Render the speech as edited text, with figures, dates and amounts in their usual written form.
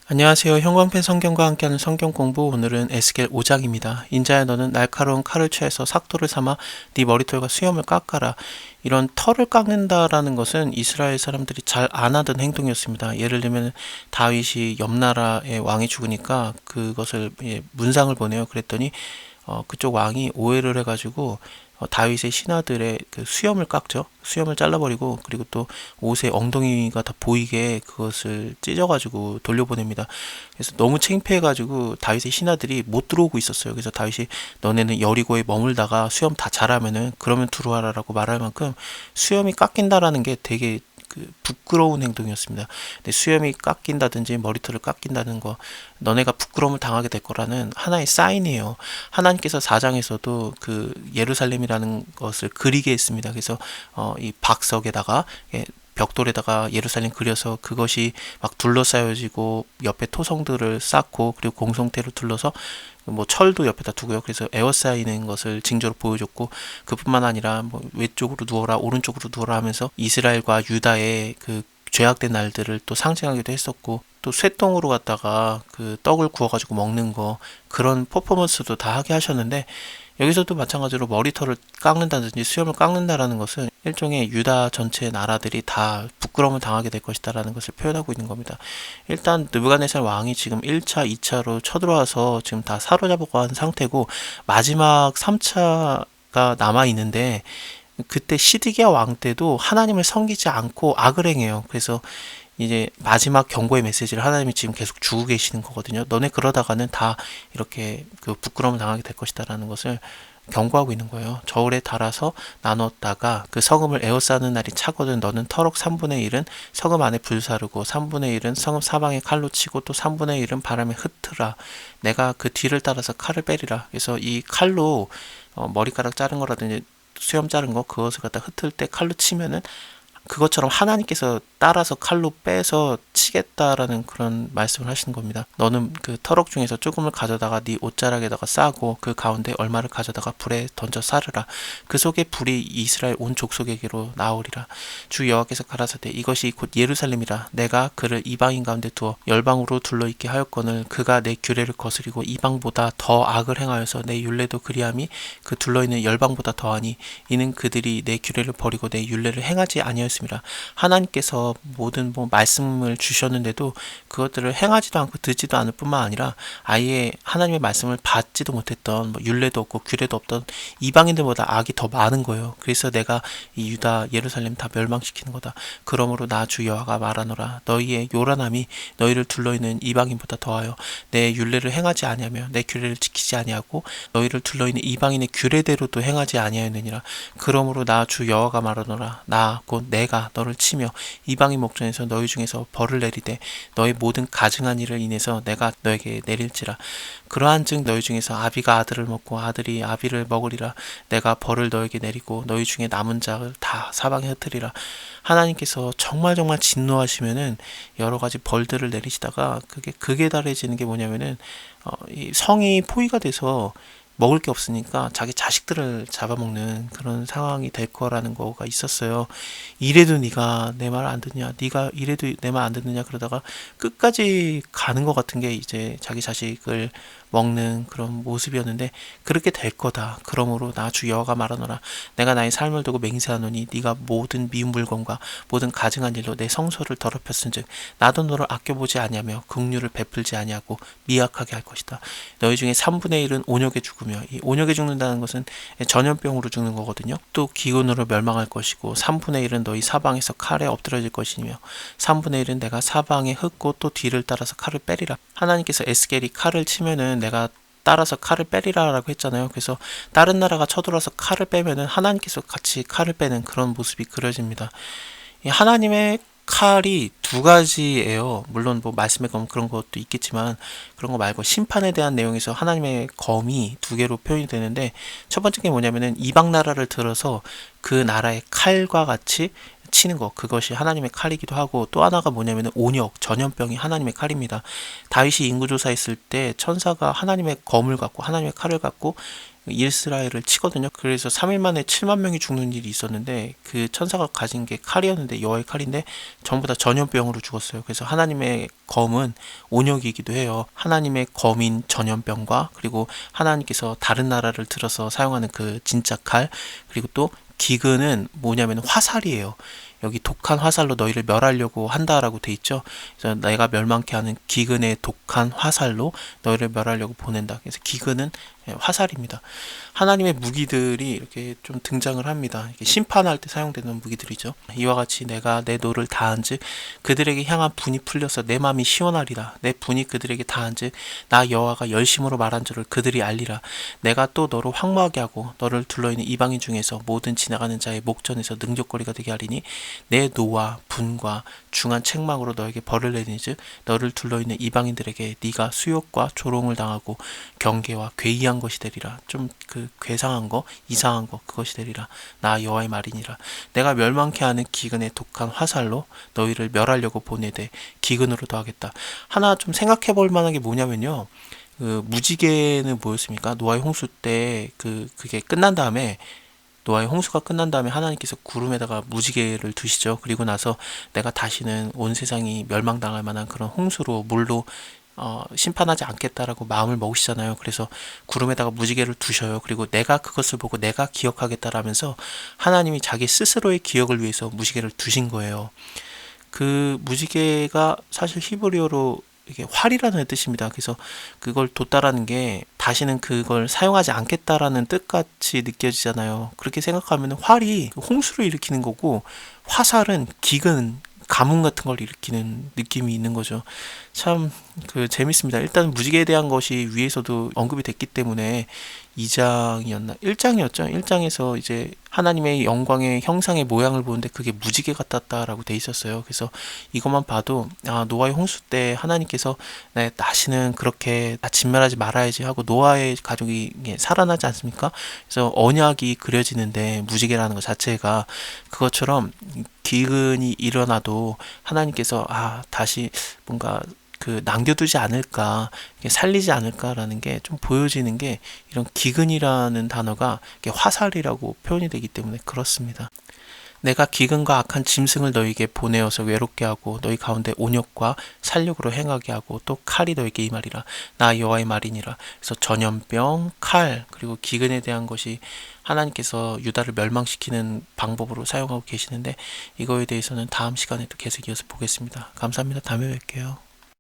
안녕하세요. 형광펜 성경과 함께하는 성경 공부. 오늘은 에스겔 5장입니다. 인자야, 너는 날카로운 칼을 취해서 삭도를 삼아 네 머리털과 수염을 깎아라. 이런 털을 깎는다라는 것은 이스라엘 사람들이 잘 안 하던 행동이었습니다. 예를 들면 다윗이 옆 나라의 왕이 죽으니까 그것을 문상을 보내요. 그랬더니 그쪽 왕이 오해를 해가지고 다윗의 신하들의 그 수염을 깎죠. 수염을 잘라버리고, 그리고 또 옷의 엉덩이가 다 보이게 그것을 찢어가지고 돌려보냅니다. 그래서 너무 창피해가지고 다윗의 신하들이 못 들어오고 있었어요. 그래서 다윗이 너네는 여리고에 머물다가 수염 다 자라면은 그러면 들어와라라고 말할 만큼 수염이 깎인다라는 게 되게 부끄러운 행동이었습니다. 근데 수염이 깎인다든지 머리털을 깎인다는 거, 너네가 부끄러움을 당하게 될 거라는 하나의 사인이에요. 하나님께서 4장에서도 그 예루살렘이라는 것을 그리게 했습니다. 그래서 이 박석에다가 벽돌에다가 예루살렘 그려서 그것이 막 둘러싸여지고 옆에 토성들을 쌓고, 그리고 공성태로 둘러서 뭐 철도 옆에다 두고요. 그래서 에워싸이는 것을 징조로 보여줬고, 그뿐만 아니라 뭐 왼쪽으로 누워라 오른쪽으로 누워라 하면서 이스라엘과 유다의 그 죄악된 날들을 또 상징하기도 했었고, 또 쇠똥으로 갖다가 그 떡을 구워가지고 먹는 거, 그런 퍼포먼스도 다 하게 하셨는데, 여기서도 마찬가지로 머리털을 깎는다든지 수염을 깎는다라는 것은 일종의 유다 전체 나라들이 다 부끄러움을 당하게 될 것이다라는 것을 표현하고 있는 겁니다. 일단 느부갓네살 왕이 지금 1차, 2차로 쳐들어와서 지금 다 사로잡고 한 상태고, 마지막 3차가 남아 있는데, 그때 시드기야 왕 때도 하나님을 섬기지 않고 악을 행해요. 그래서 이제 마지막 경고의 메시지를 하나님이 지금 계속 주고 계시는 거거든요. 너네 그러다가는 다 이렇게 그 부끄러움을 당하게 될 것이다라는 것을 경고하고 있는 거예요. 저울에 달아서 나눴다가 그 성읍을 에워싸는 날이 차거든. 너는 터럭 3분의 1은 성읍 안에 불사르고 3분의 1은 성읍 사방에 칼로 치고 또 3분의 1은 바람에 흩트라. 내가 그 뒤를 따라서 칼을 빼리라. 그래서 이 칼로 머리카락 자른 거라든지 수염 자른 거, 그것을 갖다 흩을 때 칼로 치면은 그것처럼 하나님께서 따라서 칼로 빼서 치겠다라는 그런 말씀을 하시는 겁니다. 너는 그 터럭 중에서 조금을 가져다가 네 옷자락에다가 싸고 그 가운데 얼마를 가져다가 불에 던져 사르라. 그 속에 불이 이스라엘 온 족속에게로 나오리라. 주 여호와께서 가라사대 이것이 곧 예루살렘이라. 내가 그를 이방인 가운데 두어 열방으로 둘러있게 하였거늘 그가 내 규례를 거스리고 이방보다 더 악을 행하여서 내 율례도 그리함이 그 둘러있는 열방보다 더하니 이는 그들이 내 규례를 버리고 내 율례를 행하지 아니하였습니다. 하나님께서 모든 말씀을 주셨는데도 그것들을 행하지도 않고 듣지도 않을 뿐만 아니라 아예 하나님의 말씀을 받지도 못했던, 율례도 없고 규례도 없던 이방인들보다 악이 더 많은 거예요. 그래서 내가 이 유다 예루살렘 다 멸망시키는 거다. 그러므로 나 주 여호와가 말하노라. 너희의 요란함이 너희를 둘러있는 이방인보다 더하여 내 율례를 행하지 아니하며 내 규례를 지키지 아니하고 너희를 둘러있는 이방인의 규례대로도 행하지 아니하였느니라. 그러므로 나 주 여호와가 말하노라. 나 곧 내가 너를 치며 이방인 목전에서 너희 중에서 벌을 내리되 너희 모든 가증한 일을 인해서 내가 너에게 내릴지라. 그러한즉 너희 중에서 아비가 아들을 먹고 아들이 아비를 먹으리라. 내가 벌을 너에게 내리고 너희 중에 남은 자를 다 사방에 흩으리라. 하나님께서 정말 진노하시면은 여러 가지 벌들을 내리시다가 그게 극에 달해지는 게 뭐냐면은 이 성이 포위가 돼서 먹을 게 없으니까 자기 자식들을 잡아먹는 그런 상황이 될 거라는 거가 있었어요. 이래도 네가 내 말 안 듣냐, 네가 이래도 내 말 안 듣느냐, 그러다가 끝까지 가는 것 같은 게 이제 자기 자식을 먹는 그런 모습이었는데, 그렇게 될 거다. 그러므로 나 주 여호와가 말하노라. 내가 나의 삶을 두고 맹세하노니 네가 모든 미운 물건과 모든 가증한 일로 내 성소를 더럽혔은즉 나도 너를 아껴보지 아니하며 긍휼을 베풀지 아니하고 미약하게 할 것이다. 너희 중에 3분의 1은 온역에 죽으며, 이 온역에 죽는다는 것은 전염병으로 죽는 거거든요. 또 기근으로 멸망할 것이고 3분의 1은 너희 사방에서 칼에 엎드러질 것이며 3분의 1은 내가 사방에 흩고 또 뒤를 따라서 칼을 빼리라. 하나님께서 에스겔이 칼을 치면은 내가 따라서 칼을 빼리라라고 했잖아요. 그래서 다른 나라가 쳐들어서 칼을 빼면은 하나님께서 같이 칼을 빼는 그런 모습이 그려집니다. 이 하나님의 칼이 두 가지예요. 물론 말씀의 검 그런 것도 있겠지만, 그런 거 말고 심판에 대한 내용에서 하나님의 검이 두 개로 표현이 되는데, 첫 번째 게 뭐냐면은 이방 나라를 들어서 그 나라의 칼과 같이 치는 것, 그것이 하나님의 칼이기도 하고, 또 하나가 뭐냐면은 온역, 전염병이 하나님의 칼입니다. 다윗이 인구조사했을 때 천사가 하나님의 검을 갖고 하나님의 칼을 갖고 이스라엘을 치거든요. 그래서 3일 만에 7만 명이 죽는 일이 있었는데 그 천사가 가진 게 칼이었는데 여호와의 칼인데 전부 다 전염병으로 죽었어요. 그래서 하나님의 검은 온역이기도 해요. 하나님의 검인 전염병과 그리고 하나님께서 다른 나라를 들어서 사용하는 그 진짜 칼, 그리고 또 기근은 뭐냐면 화살이에요. 여기 독한 화살로 너희를 멸하려고 한다라고 돼 있죠. 그래서 내가 멸망케 하는 기근의 독한 화살로 너희를 멸하려고 보낸다. 그래서 기근은 화살입니다. 하나님의 무기들이 이렇게 좀 등장을 합니다. 이렇게 심판할 때 사용되는 무기들이죠. 이와 같이 내가 내 노를 다한즉 그들에게 향한 분이 풀려서 내 마음이 시원하리라. 내 분이 그들에게 다한즉 나 여호와가 열심으로 말한 줄을 그들이 알리라. 내가 또 너로 황무하게 하고 너를 둘러있는 이방인 중에서 모든 지나가는 자의 목전에서 능욕거리가 되게 하리니 내 노와 분과 중한 책망으로 너에게 벌을 내리니즉 너를 둘러있는 이방인들에게 네가 수욕과 조롱을 당하고 경계와 괴이한 것이 되리라. 좀 그 괴상한 거, 이상한 거, 그것이 되리라. 나 여호와의 말이니라. 내가 멸망케 하는 기근의 독한 화살로 너희를 멸하려고 보내되 기근으로 더하겠다. 하나 좀 생각해 볼 만한 게 뭐냐면요. 그 무지개는 뭐였습니까? 노아의 홍수 때 그게 끝난 다음에 노아의 홍수가 끝난 다음에 하나님께서 구름에다가 무지개를 두시죠. 그리고 나서 내가 다시는 온 세상이 멸망당할 만한 그런 홍수로 물로 심판하지 않겠다라고 마음을 먹으시잖아요. 그래서 구름에다가 무지개를 두셔요. 그리고 내가 그것을 보고 내가 기억하겠다라면서 하나님이 자기 스스로의 기억을 위해서 무지개를 두신 거예요. 그 무지개가 사실 히브리어로 이게 활이라는 뜻입니다. 그래서 그걸 뒀다라는 게 다시는 그걸 사용하지 않겠다라는 뜻같이 느껴지잖아요. 그렇게 생각하면 활이 홍수를 일으키는 거고 화살은 기근, 가뭄 같은 걸 일으키는 느낌이 있는 거죠. 참 재밌습니다. 일단 무지개에 대한 것이 위에서도 언급이 됐기 때문에 2장이었나? 1장이었죠. 1장에서 이제 하나님의 영광의 형상의 모양을 보는데 그게 무지개 같았다라고 돼 있었어요. 그래서 이것만 봐도 노아의 홍수 때 하나님께서 다시는 그렇게 진멸하지 말아야지 하고 노아의 가족이 살아나지 않습니까? 그래서 언약이 그려지는데 무지개라는 것 자체가 그것처럼 기근이 일어나도 하나님께서 다시 뭔가 남겨두지 않을까, 살리지 않을까라는 게 좀 보여지는 게 이런 기근이라는 단어가 화살이라고 표현이 되기 때문에 그렇습니다. 내가 기근과 악한 짐승을 너희에게 보내어서 외롭게 하고 너희 가운데 온역과 살육으로 행하게 하고 또 칼이 너희에게 임하리라. 나 여호와의 말이니라. 그래서 전염병, 칼, 그리고 기근에 대한 것이 하나님께서 유다를 멸망시키는 방법으로 사용하고 계시는데 이거에 대해서는 다음 시간에 또 계속 이어서 보겠습니다. 감사합니다. 다음에 뵐게요.